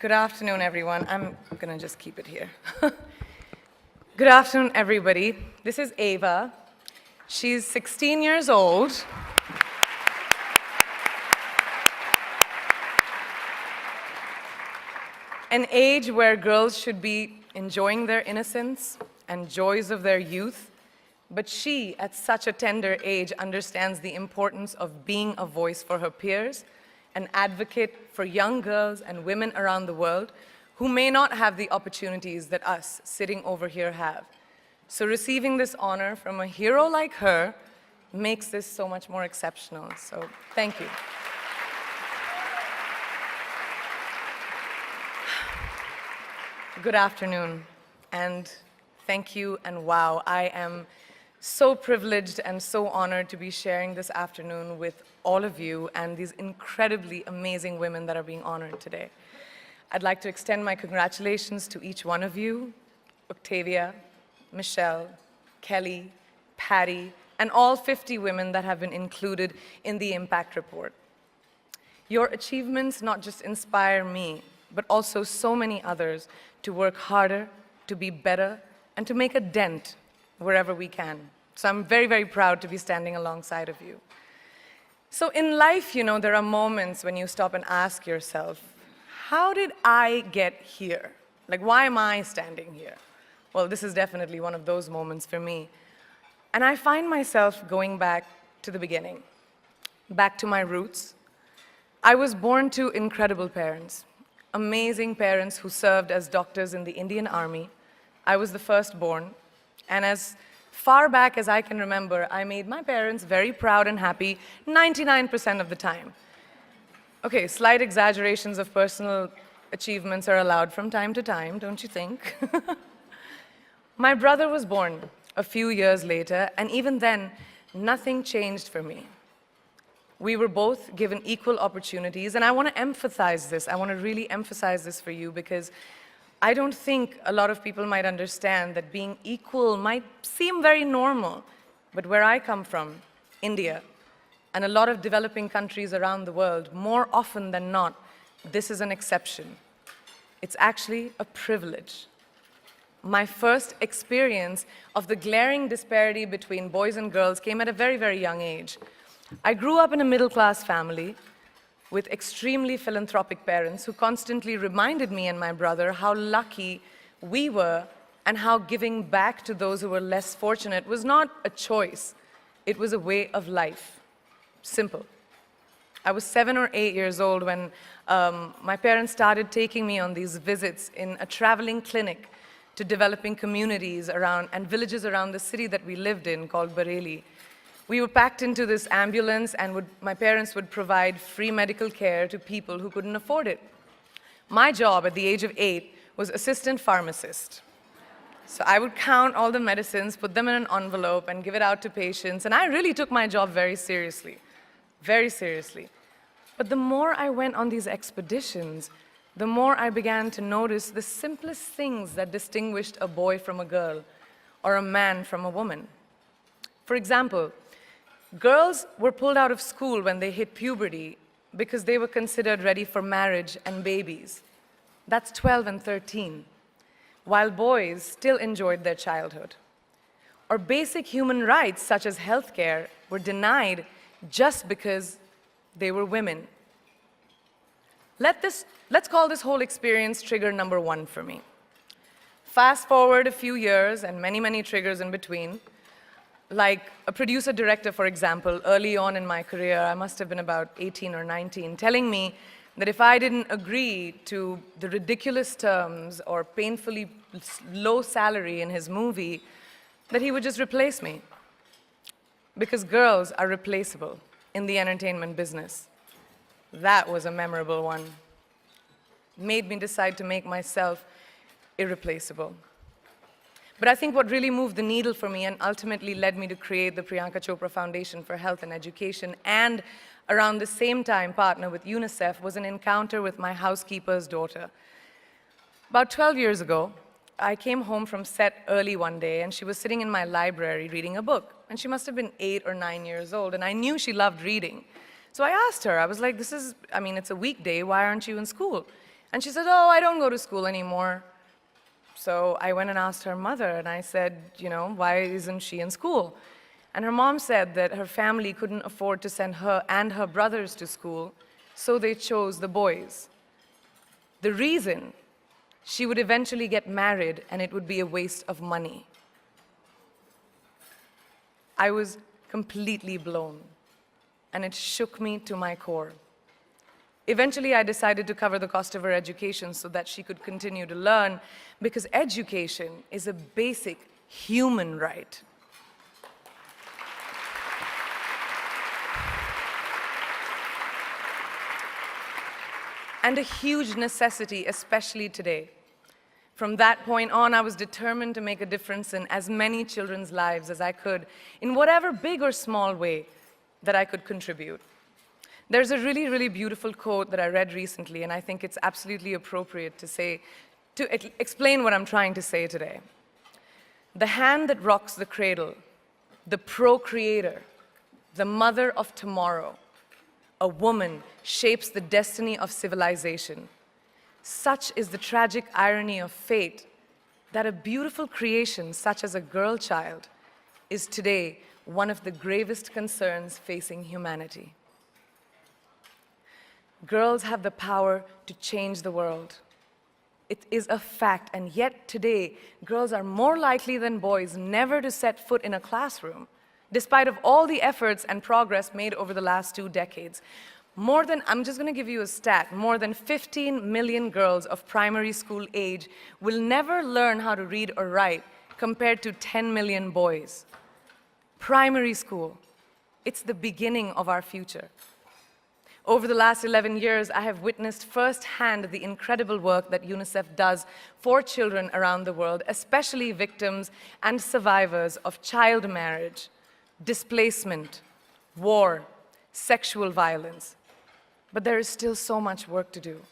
Good afternoon, everyone. I'm gonna just keep it here. Good afternoon, everybody. This is Ava. She's 16 years old. An age where girls should be enjoying their innocence and joys of their youth. But she, at such a tender age, understands the importance of being a voice for her peers, an advocate for young girls and women around the world who may not have the opportunities that us sitting over here have. So receiving this honor from a hero like her makes this so much more exceptional. So thank you. Good afternoon, and thank you, and wow, I am so privileged and so honored to be sharing this afternoon with all of you and these incredibly amazing women that are being honored today. I'd like to extend my congratulations to each one of you, Octavia, Michelle, Kelly, Patty, and all 50 women that have been included in the Impact Report. Your achievements not just inspire me, but also so many others to work harder, to be better, and to make a dent wherever we can. So I'm very, very proud to be standing alongside of you. So in life, you know, there are moments when you stop and ask yourself, how did I get here? Like, why am I standing here? Well, this is definitely one of those moments for me. And I find myself going back to the beginning, back to my roots. I was born to incredible parents, amazing parents who served as doctors in the Indian Army. I was the firstborn, and as far back as I can remember, I made my parents very proud and happy 99% of the time. Okay, slight exaggerations of personal achievements are allowed from time to time, don't you think? My brother was born a few years later, and even then, nothing changed for me. We were both given equal opportunities, and I want to emphasize this. I want to really emphasize this for you because I don't think a lot of people might understand that being equal might seem very normal, but where I come from, India, and a lot of developing countries around the world, more often than not, this is an exception. It's actually a privilege. My first experience of the glaring disparity between boys and girls came at a very, very young age. I grew up in a middle-class family with extremely philanthropic parents who constantly reminded me and my brother how lucky we were and how giving back to those who were less fortunate was not a choice, it was a way of life. Simple. I was 7 or 8 years old when my parents started taking me on these visits in a traveling clinic to developing communities around and villages around the city that we lived in called Bareilly. We were packed into this ambulance, and my parents would provide free medical care to people who couldn't afford it. My job at the age of 8 was assistant pharmacist. So I would count all the medicines, put them in an envelope, and give it out to patients, and I really took my job very seriously, very seriously. But the more I went on these expeditions, the more I began to notice the simplest things that distinguished a boy from a girl, or a man from a woman. For example, girls were pulled out of school when they hit puberty because they were considered ready for marriage and babies. That's 12 and 13, while boys still enjoyed their childhood. Or basic human rights, such as healthcare, were denied just because they were women. Let's call this whole experience trigger number 1 for me. Fast forward a few years and many, many triggers in between. Like a producer-director, for example, early on in my career, I must have been about 18 or 19, telling me that if I didn't agree to the ridiculous terms or painfully low salary in his movie, that he would just replace me. Because girls are replaceable in the entertainment business. That was a memorable one. Made me decide to make myself irreplaceable. But I think what really moved the needle for me and ultimately led me to create the Priyanka Chopra Foundation for Health and Education, and around the same time partner with Unicef, was an encounter with my housekeeper's daughter. About 12 years ago, I came home from set early one day, and she was sitting in my library reading a book. And she must have been 8 or 9 years old, and I knew she loved reading. So I asked her, I was like, it's a weekday, why aren't you in school? And she said, oh, I don't go to school anymore. So I went and asked her mother, and I said, why isn't she in school? And her mom said that her family couldn't afford to send her and her brothers to school, so they chose the boys. The reason, she would eventually get married and it would be a waste of money. I was completely blown, and it shook me to my core. Eventually, I decided to cover the cost of her education so that she could continue to learn, because education is a basic human right. And a huge necessity, especially today. From that point on, I was determined to make a difference in as many children's lives as I could, in whatever big or small way that I could contribute. There's a really, really beautiful quote that I read recently, and I think it's absolutely appropriate to explain what I'm trying to say today. The hand that rocks the cradle, the procreator, the mother of tomorrow, a woman shapes the destiny of civilization. Such is the tragic irony of fate that a beautiful creation such as a girl child is today one of the gravest concerns facing humanity. Girls have the power to change the world. It is a fact, and yet today, girls are more likely than boys never to set foot in a classroom, despite of all the efforts and progress made over the last 2 decades. I'm just going to give you a stat, more than 15 million girls of primary school age will never learn how to read or write, compared to 10 million boys. Primary school, it's the beginning of our future. Over the last 11 years, I have witnessed firsthand the incredible work that Unicef does for children around the world, especially victims and survivors of child marriage, displacement, war, sexual violence. But there is still so much work to do.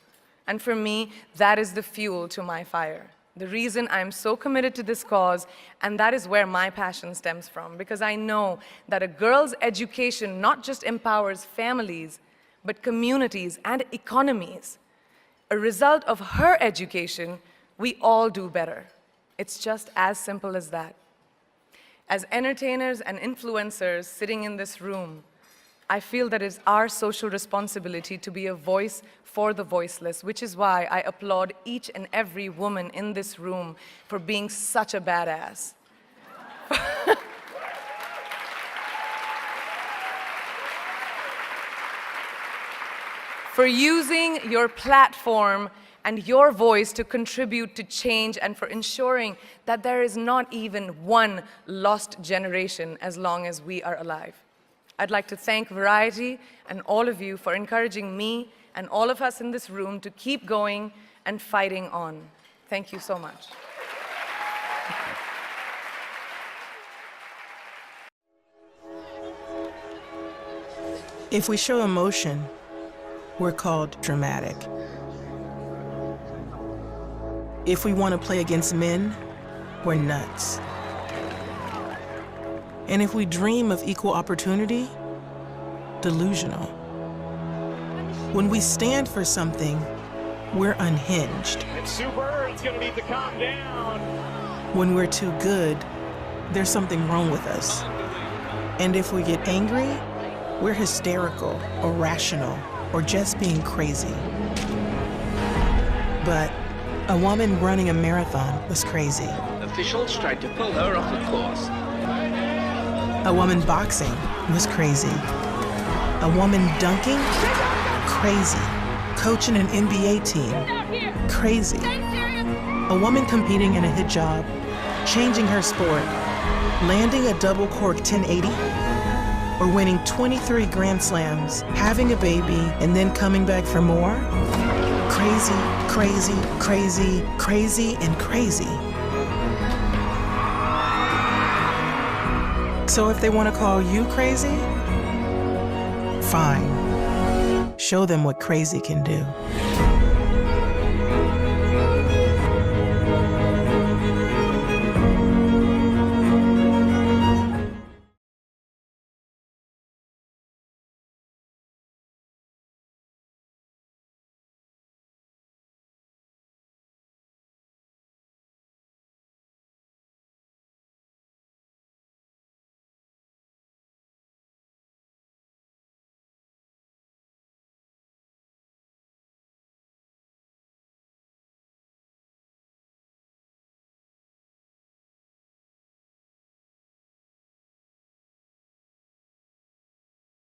And for me, that is the fuel to my fire. The reason I'm so committed to this cause, and that is where my passion stems from, because I know that a girl's education not just empowers families, but communities and economies. A result of her education, we all do better. It's just as simple as that. As entertainers and influencers sitting in this room, I feel that it's our social responsibility to be a voice for the voiceless, which is why I applaud each and every woman in this room for being such a badass. For using your platform and your voice to contribute to change, and for ensuring that there is not even one lost generation as long as we are alive. I'd like to thank Variety and all of you for encouraging me and all of us in this room to keep going and fighting on. Thank you so much. If we show emotion, we're called dramatic. If we want to play against men, we're nuts. And if we dream of equal opportunity, delusional. When we stand for something, we're unhinged. It's super, it's gonna need to calm down. When we're too good, there's something wrong with us. And if we get angry, we're hysterical, irrational, or just being crazy. But a woman running a marathon was crazy. Officials tried to pull her off the course. A woman boxing was crazy. A woman dunking? Crazy. Coaching an NBA team? Crazy. A woman competing in a hijab, changing her sport, landing a double cork 1080, or winning 23 Grand Slams, having a baby, and then coming back for more? Crazy, crazy, crazy, crazy, and crazy. So if they want to call you crazy, fine. Show them what crazy can do.